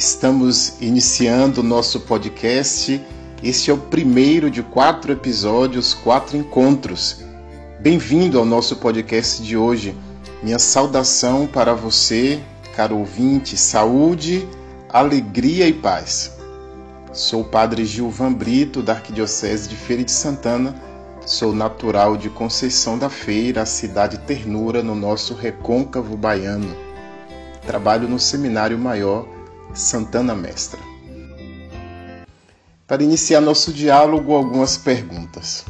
Estamos iniciando o nosso podcast. Este é o primeiro de 4 episódios, 4 encontros. Bem-vindo ao nosso podcast de hoje. Minha saudação para você, caro ouvinte, saúde, alegria e paz. Sou o Padre Gilvan Brito, da Arquidiocese de Feira de Santana. Sou natural de Conceição da Feira, a cidade ternura no nosso recôncavo baiano. Trabalho no Seminário Maior Santana Mestra. Para iniciar nosso diálogo, algumas perguntas.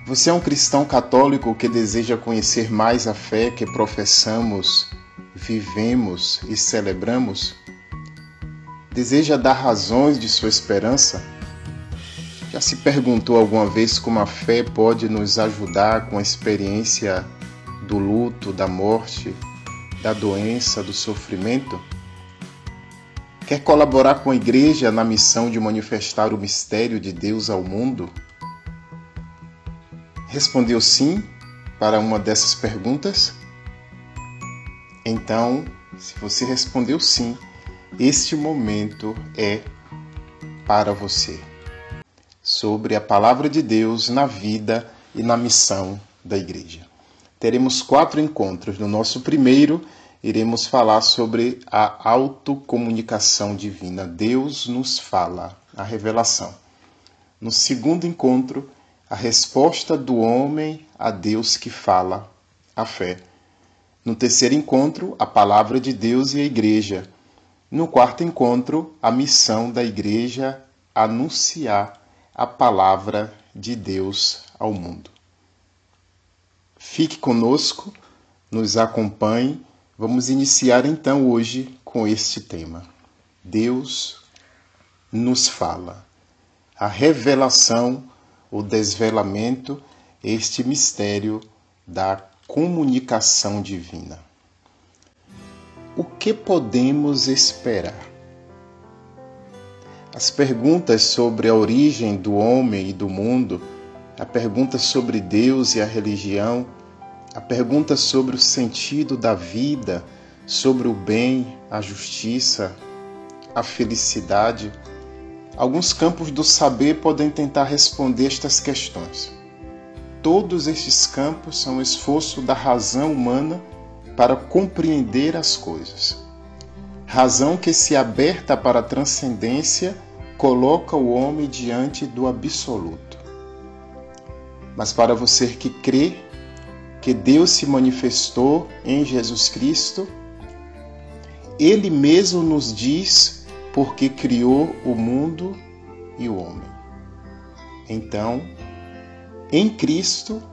Você é um cristão católico que deseja conhecer mais a fé que professamos, vivemos e celebramos? Deseja dar razões de sua esperança? Já se perguntou alguma vez como a fé pode nos ajudar com a experiência do luto, da morte, da doença, do sofrimento? Quer colaborar com a Igreja na missão de manifestar o mistério de Deus ao mundo? Respondeu sim para uma dessas perguntas? Então, se você respondeu sim, este momento é para você. Sobre a Palavra de Deus na vida e na missão da Igreja. Teremos 4 encontros. No nosso primeiro, iremos falar sobre a autocomunicação divina. Deus nos fala, a revelação. No segundo encontro, a resposta do homem a Deus que fala, a fé. No terceiro encontro, a Palavra de Deus e a Igreja. No quarto encontro, a missão da Igreja anunciar a Palavra de Deus ao mundo. Fique conosco, nos acompanhe. Vamos iniciar então hoje com este tema. Deus nos fala. A revelação, o desvelamento, este mistério da comunicação divina. O que podemos esperar? As perguntas sobre a origem do homem e do mundo, a pergunta sobre Deus e a religião, a pergunta sobre o sentido da vida, sobre o bem, a justiça, a felicidade. Alguns campos do saber podem tentar responder estas questões. Todos estes campos são um esforço da razão humana para compreender as coisas. Razão que, se aberta para a transcendência, coloca o homem diante do absoluto. Mas para você que crê que Deus se manifestou em Jesus Cristo, Ele mesmo nos diz porque criou o mundo e o homem. Então, em Cristo,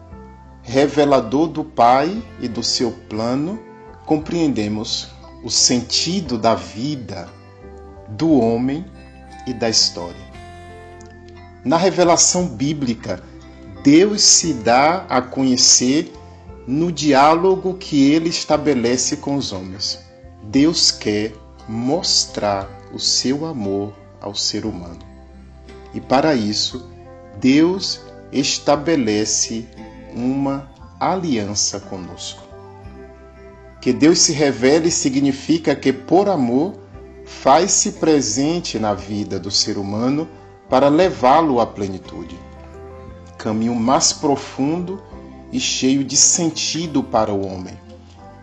revelador do Pai e do seu plano, compreendemos o sentido da vida, do homem e da história. Na revelação bíblica, Deus se dá a conhecer no diálogo que Ele estabelece com os homens. Deus quer mostrar o seu amor ao ser humano. E para isso, Deus estabelece uma aliança conosco. Que Deus se revele significa que, por amor, faz-se presente na vida do ser humano para levá-lo à plenitude. Caminho mais profundo e cheio de sentido para o homem.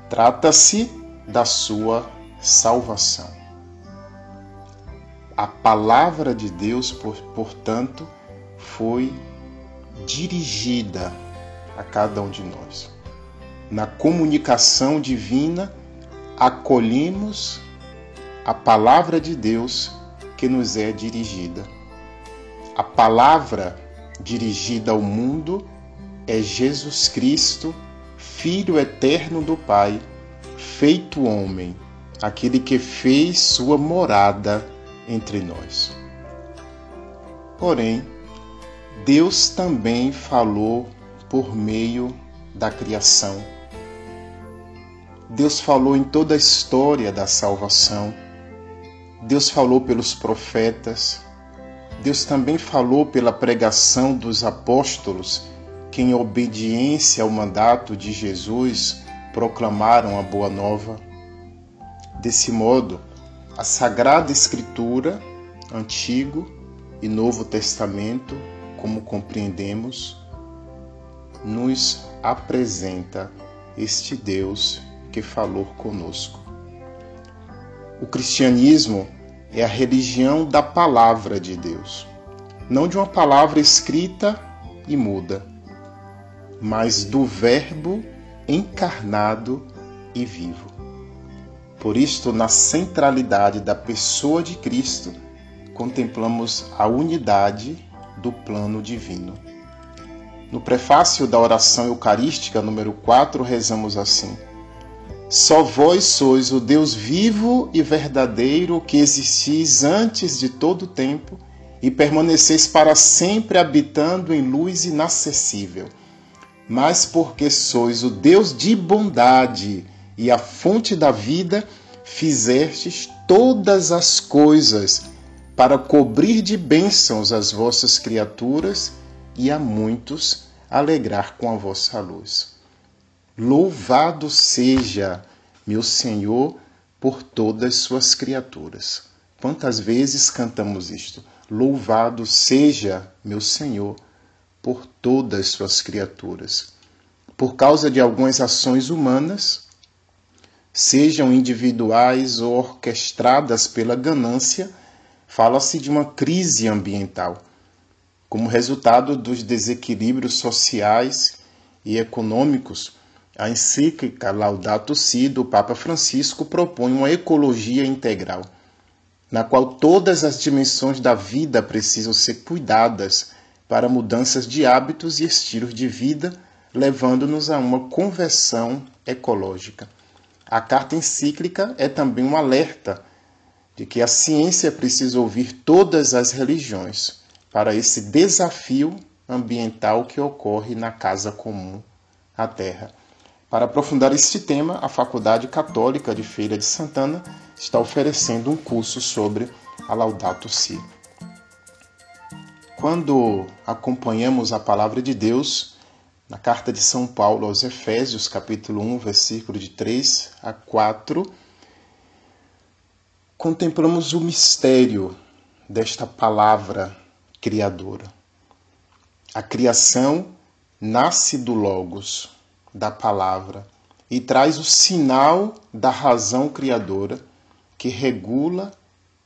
Trata-se da sua salvação. A palavra de Deus, portanto, foi dirigida a cada um de nós. Na comunicação divina, acolhemos a palavra de Deus que nos é dirigida. A palavra dirigida ao mundo é Jesus Cristo, Filho eterno do Pai, feito homem, aquele que fez sua morada entre nós. Porém, Deus também falou por meio da criação. Deus falou em toda a história da salvação. Deus falou pelos profetas. Deus também falou pela pregação dos apóstolos, que em obediência ao mandato de Jesus proclamaram a Boa Nova. Desse modo, A Sagrada Escritura, Antigo e Novo Testamento, como compreendemos, nos apresenta este Deus que falou conosco. O cristianismo é a religião da palavra de Deus, não de uma palavra escrita e muda, mas do Verbo encarnado e vivo. Por isto, na centralidade da pessoa de Cristo, contemplamos a unidade do plano divino. No prefácio da oração eucarística número 4, rezamos assim: Só vós sois o Deus vivo e verdadeiro que existis antes de todo o tempo e permaneceis para sempre habitando em luz inacessível. Mas porque sois o Deus de bondade e a fonte da vida, fizestes todas as coisas para cobrir de bênçãos as vossas criaturas e a muitos alegrar com a vossa luz. Louvado seja, meu Senhor, por todas suas criaturas. Quantas vezes cantamos isto? Louvado seja, meu Senhor, por todas suas criaturas. Por causa de algumas ações humanas, sejam individuais ou orquestradas pela ganância, fala-se de uma crise ambiental, como resultado dos desequilíbrios sociais e econômicos. A encíclica Laudato Si do Papa Francisco propõe uma ecologia integral, na qual todas as dimensões da vida precisam ser cuidadas para mudanças de hábitos e estilos de vida, levando-nos a uma conversão ecológica. A carta encíclica é também um alerta de que a ciência precisa ouvir todas as religiões para esse desafio ambiental que ocorre na casa comum, a Terra. Para aprofundar este tema, a Faculdade Católica de Feira de Santana está oferecendo um curso sobre a Laudato Si. Quando acompanhamos a Palavra de Deus, na carta de São Paulo aos Efésios, capítulo 1, versículo de 3 a 4, contemplamos o mistério desta palavra criadora. A criação nasce do Logos, da palavra, e traz o sinal da razão criadora que regula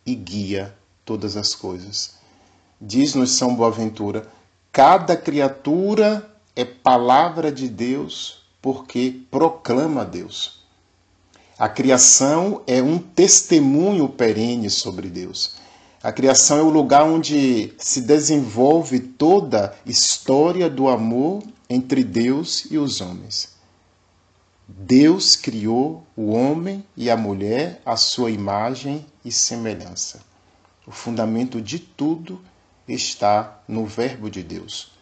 e guia todas as coisas. Diz-nos São Boaventura: cada criatura é palavra de Deus porque proclama Deus. A criação é um testemunho perene sobre Deus. A criação é o lugar onde se desenvolve toda a história do amor entre Deus e os homens. Deus criou o homem e a mulher à sua imagem e semelhança. O fundamento de tudo está no Verbo de Deus.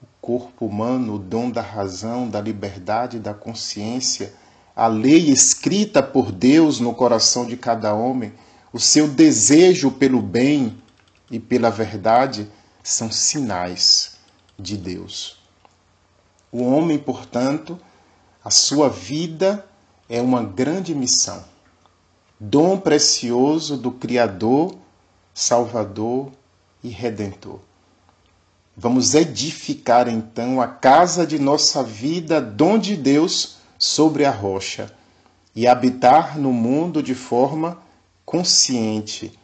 O corpo humano, o dom da razão, da liberdade, da consciência, a lei escrita por Deus no coração de cada homem, o seu desejo pelo bem e pela verdade são sinais de Deus. O homem, portanto, a sua vida é uma grande missão, dom precioso do Criador, Salvador e Redentor. Vamos edificar então a casa de nossa vida, dom de Deus, sobre a rocha e habitar no mundo de forma consciente,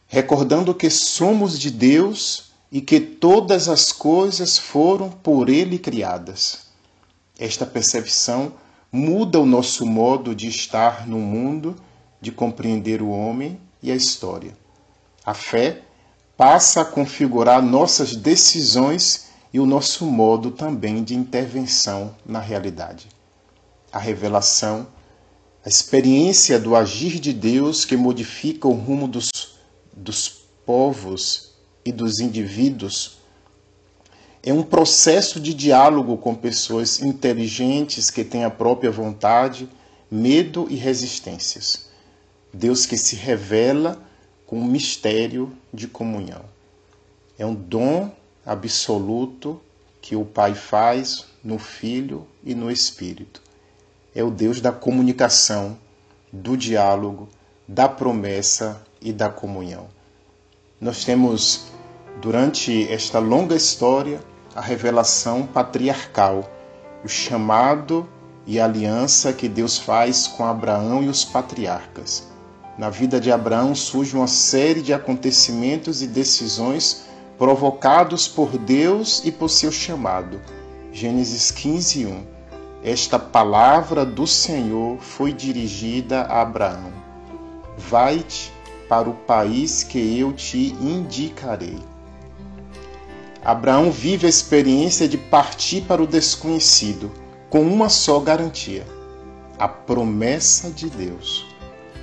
recordando que somos de Deus e que todas as coisas foram por Ele criadas. Esta percepção muda o nosso modo de estar no mundo, de compreender o homem e a história. A fé passa a configurar nossas decisões e o nosso modo também de intervenção na realidade. A revelação, a experiência do agir de Deus que modifica o rumo dos povos e dos indivíduos, é um processo de diálogo com pessoas inteligentes que têm a própria vontade, medo e resistências. Deus que se revela com um mistério de comunhão. É um dom absoluto que o Pai faz no Filho e no Espírito. É o Deus da comunicação, do diálogo, da promessa e da comunhão. Nós temos, durante esta longa história, a revelação patriarcal, o chamado e a aliança que Deus faz com Abraão e os patriarcas. Na vida de Abraão surge uma série de acontecimentos e decisões provocados por Deus e por seu chamado. Gênesis 15:1. Esta palavra do Senhor foi dirigida a Abraão: vai-te para o país que eu te indicarei. Abraão vive a experiência de partir para o desconhecido, com uma só garantia: a promessa de Deus.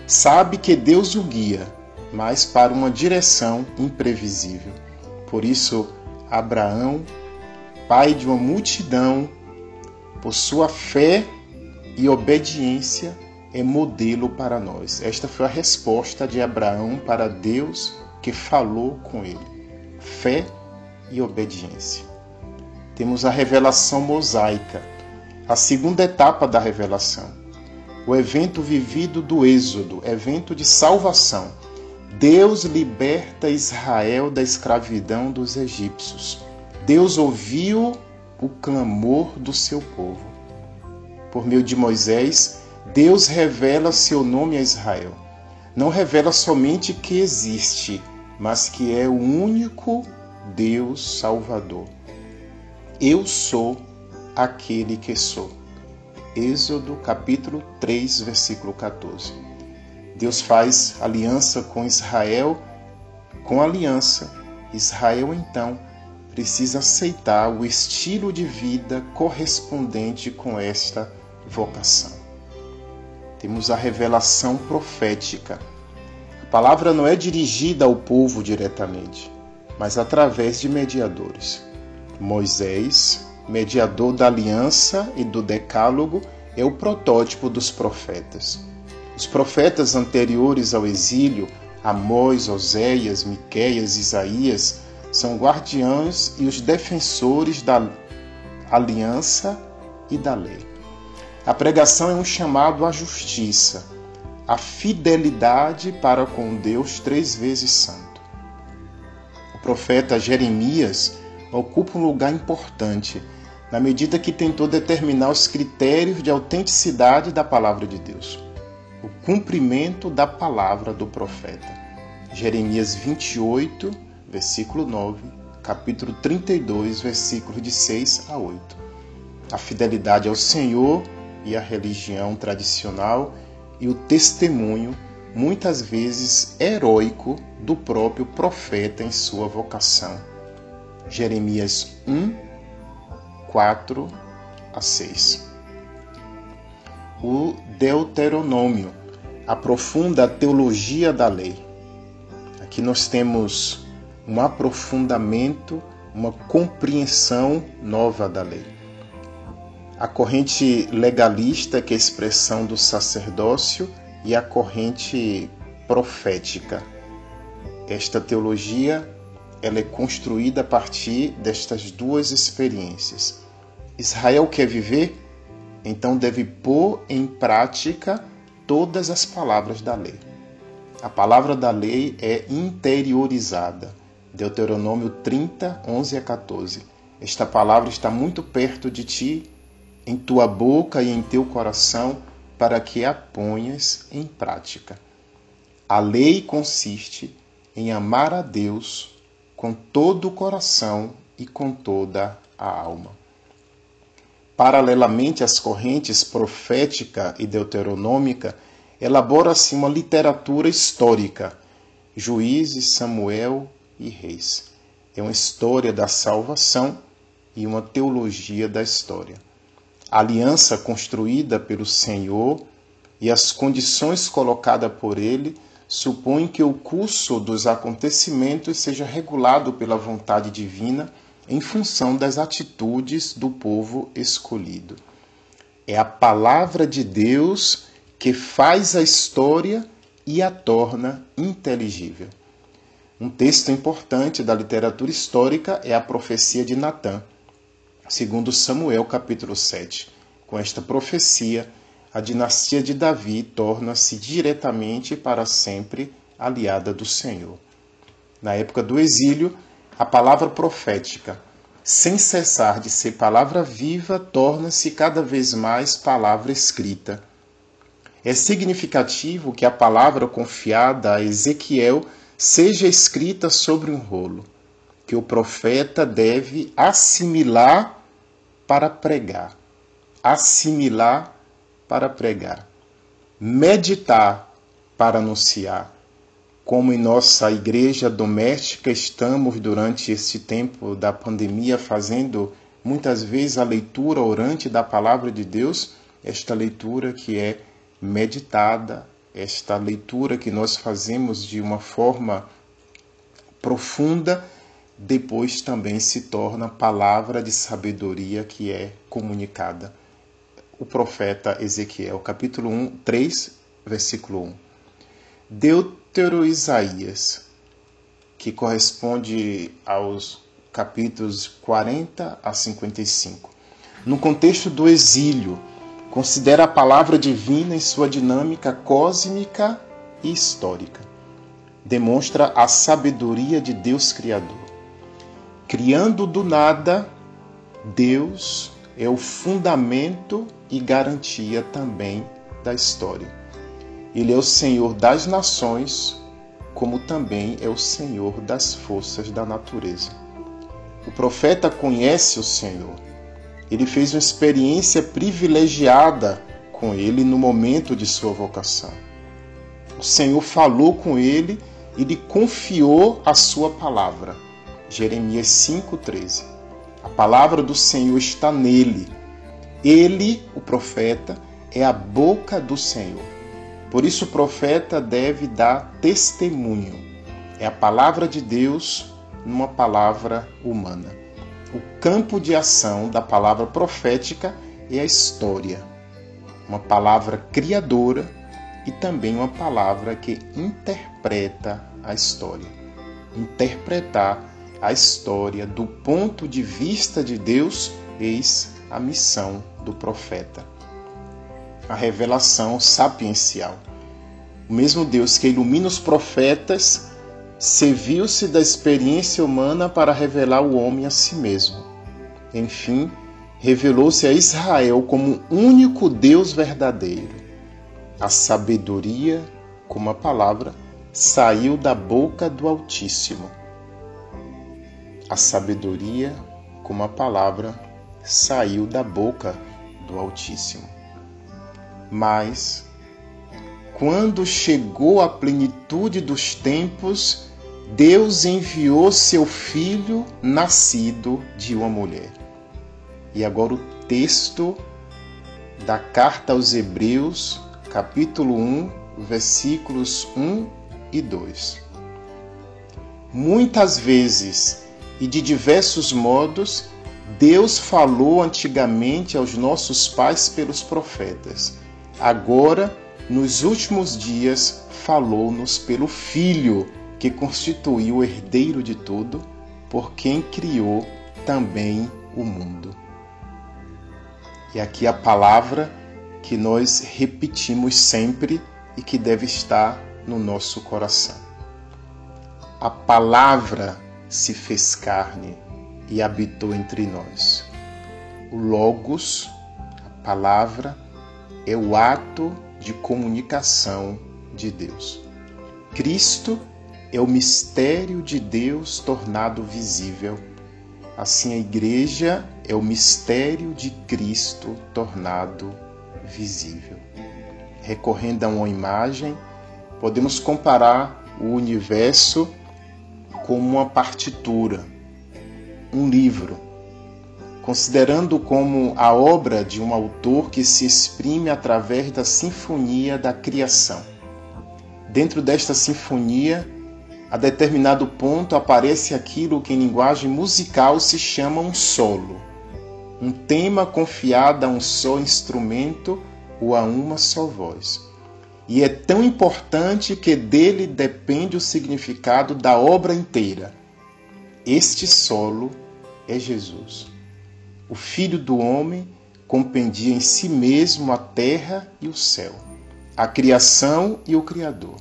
Sabe que Deus o guia, mas para uma direção imprevisível. Por isso, Abraão, pai de uma multidão, por sua fé e obediência, é modelo para nós. Esta foi a resposta de Abraão para Deus que falou com ele. Fé e obediência. Temos a revelação mosaica, a segunda etapa da revelação. O evento vivido do Êxodo, evento de salvação. Deus liberta Israel da escravidão dos egípcios. Deus ouviu o clamor do seu povo. Por meio de Moisés, Deus revela seu nome a Israel. Não revela somente que existe, mas que é o único Deus Salvador. Eu sou aquele que sou. Êxodo capítulo 3, versículo 14. Deus faz aliança com Israel. Com aliança, Israel então precisa aceitar o estilo de vida correspondente com esta vocação. Temos a revelação profética. A palavra não é dirigida ao povo diretamente, mas através de mediadores. Moisés, mediador da aliança e do decálogo, é o protótipo dos profetas. Os profetas anteriores ao exílio, Amós, Oséias, Miqueias, Isaías, são guardiães e os defensores da aliança e da lei. A pregação é um chamado à justiça, à fidelidade para com Deus 3 vezes santo. O profeta Jeremias ocupa um lugar importante, na medida que tentou determinar os critérios de autenticidade da palavra de Deus. O cumprimento da palavra do profeta. Jeremias 28, versículo 9, capítulo 32, versículos de 6 a 8. A fidelidade ao Senhor e a religião tradicional e o testemunho, muitas vezes heróico, do próprio profeta em sua vocação. Jeremias 1, 4 a 6. O Deuteronômio aprofunda a teologia da lei. Aqui nós temos um aprofundamento, uma compreensão nova da lei. A corrente legalista, que é a expressão do sacerdócio, e a corrente profética. Esta teologia ela é construída a partir destas duas experiências. Israel quer viver, então deve pôr em prática todas as palavras da lei. A palavra da lei é interiorizada. Deuteronômio 30, 11 a 14. Esta palavra está muito perto de ti, em tua boca e em teu coração, para que a ponhas em prática. A lei consiste em amar a Deus com todo o coração e com toda a alma. Paralelamente às correntes profética e deuteronômica, elabora-se uma literatura histórica, Juízes, Samuel e Reis. É uma história da salvação e uma teologia da história. A aliança construída pelo Senhor e as condições colocadas por Ele supõem que o curso dos acontecimentos seja regulado pela vontade divina em função das atitudes do povo escolhido. É a palavra de Deus que faz a história e a torna inteligível. Um texto importante da literatura histórica é a profecia de Natã, segundo Samuel, capítulo 7. Com esta profecia, a dinastia de Davi torna-se diretamente e para sempre aliada do Senhor. Na época do exílio, a palavra profética, sem cessar de ser palavra viva, torna-se cada vez mais palavra escrita. É significativo que a palavra confiada a Ezequiel seja escrita sobre um rolo, que o profeta deve assimilar para pregar. Assimilar para pregar. Meditar para anunciar. Como em nossa igreja doméstica estamos durante este tempo da pandemia fazendo muitas vezes a leitura orante da palavra de Deus, esta leitura que é meditada, esta leitura que nós fazemos de uma forma profunda, depois também se torna palavra de sabedoria que é comunicada. O profeta Ezequiel, capítulo 3, versículo 1. Deutero-Isaías, que corresponde aos capítulos 40 a 55. No contexto do exílio, considera a palavra divina em sua dinâmica cósmica e histórica. Demonstra a sabedoria de Deus Criador. Criando do nada, Deus é o fundamento e garantia também da história. Ele é o Senhor das nações, como também é o Senhor das forças da natureza. O profeta conhece o Senhor. Ele fez uma experiência privilegiada com ele no momento de sua vocação. O Senhor falou com ele e lhe confiou a sua palavra. Jeremias 5,13. A palavra do Senhor está nele. Ele, o profeta, é a boca do Senhor. Por isso o profeta deve dar testemunho. É a palavra de Deus numa palavra humana. O campo de ação da palavra profética é a história. Uma palavra criadora e também uma palavra que interpreta a história. Interpretar a história do ponto de vista de Deus, eis a missão do profeta. A revelação sapiencial. O mesmo Deus que ilumina os profetas serviu-se da experiência humana para revelar o homem a si mesmo. Enfim, revelou-se a Israel como o único Deus verdadeiro. A sabedoria, como a palavra, saiu da boca do Altíssimo. A sabedoria, como a palavra, saiu da boca do Altíssimo. Mas, quando chegou a plenitude dos tempos, Deus enviou seu Filho nascido de uma mulher. E agora o texto da carta aos Hebreus, capítulo 1, versículos 1 e 2. Muitas vezes e de diversos modos, Deus falou antigamente aos nossos pais pelos profetas. Agora, nos últimos dias, falou-nos pelo Filho, que constituiu o herdeiro de tudo, por quem criou também o mundo. E aqui a palavra que nós repetimos sempre e que deve estar no nosso coração. A palavra se fez carne e habitou entre nós. O Logos, a palavra, é o ato de comunicação de Deus. Cristo é o mistério de Deus tornado visível. Assim, a igreja é o mistério de Cristo tornado visível. Recorrendo a uma imagem, podemos comparar o universo como uma partitura, um livro, considerando como a obra de um autor que se exprime através da sinfonia da criação. Dentro desta sinfonia, a determinado ponto aparece aquilo que em linguagem musical se chama um solo, um tema confiado a um só instrumento ou a uma só voz. E é tão importante que dele depende o significado da obra inteira. Este solo é Jesus, o Filho do homem, compendia em si mesmo a terra e o céu, a criação e o Criador,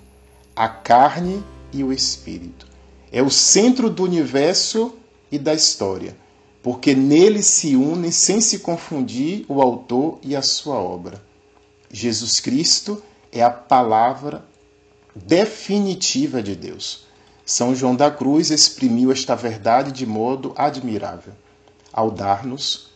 a carne e o Espírito. É o centro do universo e da história, porque nele se unem, sem se confundir, o autor e a sua obra. Jesus Cristo é a palavra definitiva de Deus. São João da Cruz exprimiu esta verdade de modo admirável, ao dar-nos,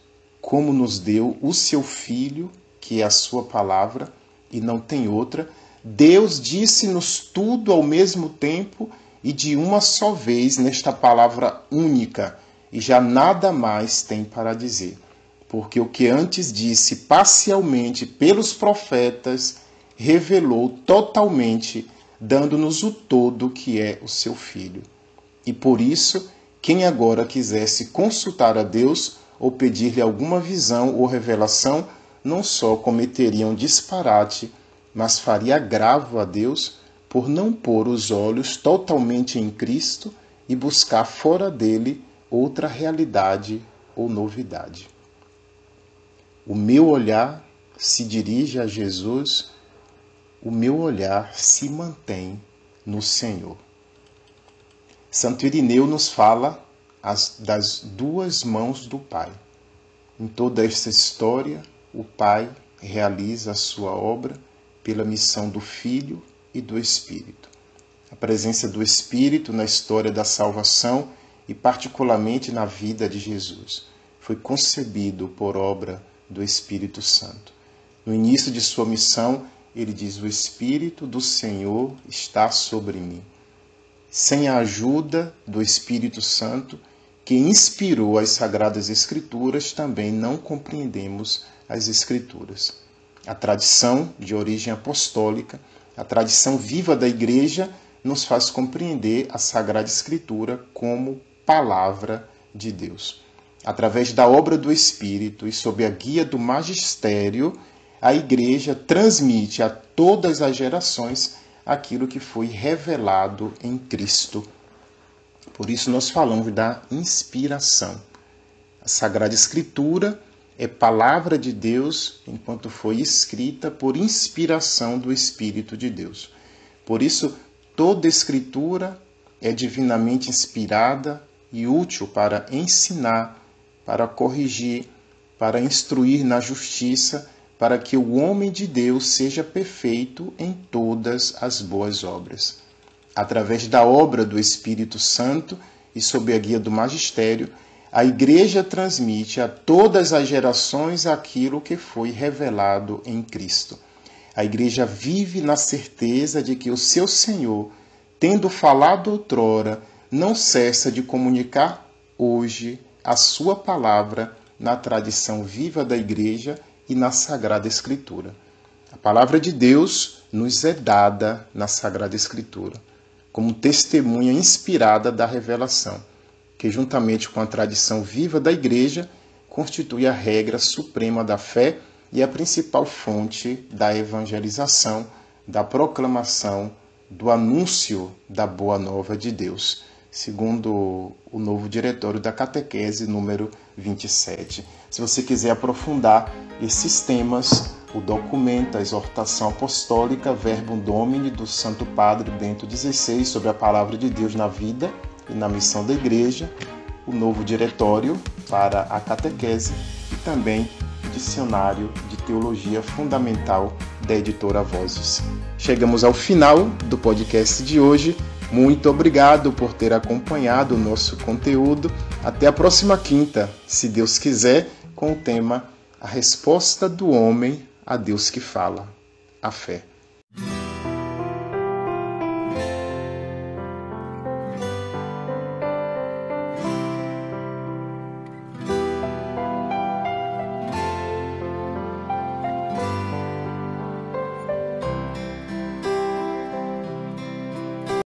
como nos deu o seu Filho, que é a sua palavra, e não tem outra, Deus disse-nos tudo ao mesmo tempo e de uma só vez nesta palavra única, e já nada mais tem para dizer. Porque o que antes disse parcialmente pelos profetas, revelou totalmente, dando-nos o todo que é o seu Filho. E por isso, quem agora quisesse consultar a Deus ou pedir-lhe alguma visão ou revelação, não só cometeria um disparate, mas faria agravo a Deus por não pôr os olhos totalmente em Cristo e buscar fora dele outra realidade ou novidade. O meu olhar se dirige a Jesus, o meu olhar se mantém no Senhor. Santo Irineu nos fala das duas mãos do Pai. Em toda esta história, o Pai realiza a sua obra pela missão do Filho e do Espírito. A presença do Espírito na história da salvação e particularmente na vida de Jesus foi concebido por obra do Espírito Santo. No início de sua missão, ele diz: o Espírito do Senhor está sobre mim. Sem a ajuda do Espírito Santo, que inspirou as Sagradas Escrituras, também não compreendemos as Escrituras. A tradição de origem apostólica, a tradição viva da Igreja, nos faz compreender a Sagrada Escritura como palavra de Deus. Através da obra do Espírito e sob a guia do magistério, a Igreja transmite a todas as gerações aquilo que foi revelado em Cristo. Por isso nós falamos da inspiração. A Sagrada Escritura é palavra de Deus enquanto foi escrita por inspiração do Espírito de Deus. Por isso, toda Escritura é divinamente inspirada e útil para ensinar, para corrigir, para instruir na justiça, para que o homem de Deus seja perfeito em todas as boas obras. Através da obra do Espírito Santo e sob a guia do magistério, a Igreja transmite a todas as gerações aquilo que foi revelado em Cristo. A Igreja vive na certeza de que o seu Senhor, tendo falado outrora, não cessa de comunicar hoje a sua palavra na tradição viva da Igreja e na Sagrada Escritura. A palavra de Deus nos é dada na Sagrada Escritura, como testemunha inspirada da revelação, que juntamente com a tradição viva da Igreja, constitui a regra suprema da fé e a principal fonte da evangelização, da proclamação, do anúncio da Boa Nova de Deus, segundo o novo diretório da catequese número 27. Se você quiser aprofundar esses temas, o documento, a exortação apostólica Verbum Domini do Santo Padre Bento XVI sobre a Palavra de Deus na vida e na missão da Igreja, o novo diretório para a catequese e também o dicionário de teologia fundamental da editora Vozes. Chegamos ao final do podcast de hoje. Muito obrigado por ter acompanhado o nosso conteúdo. Até a próxima quinta, se Deus quiser, com o tema A Resposta do Homem a Deus que Fala, a Fé.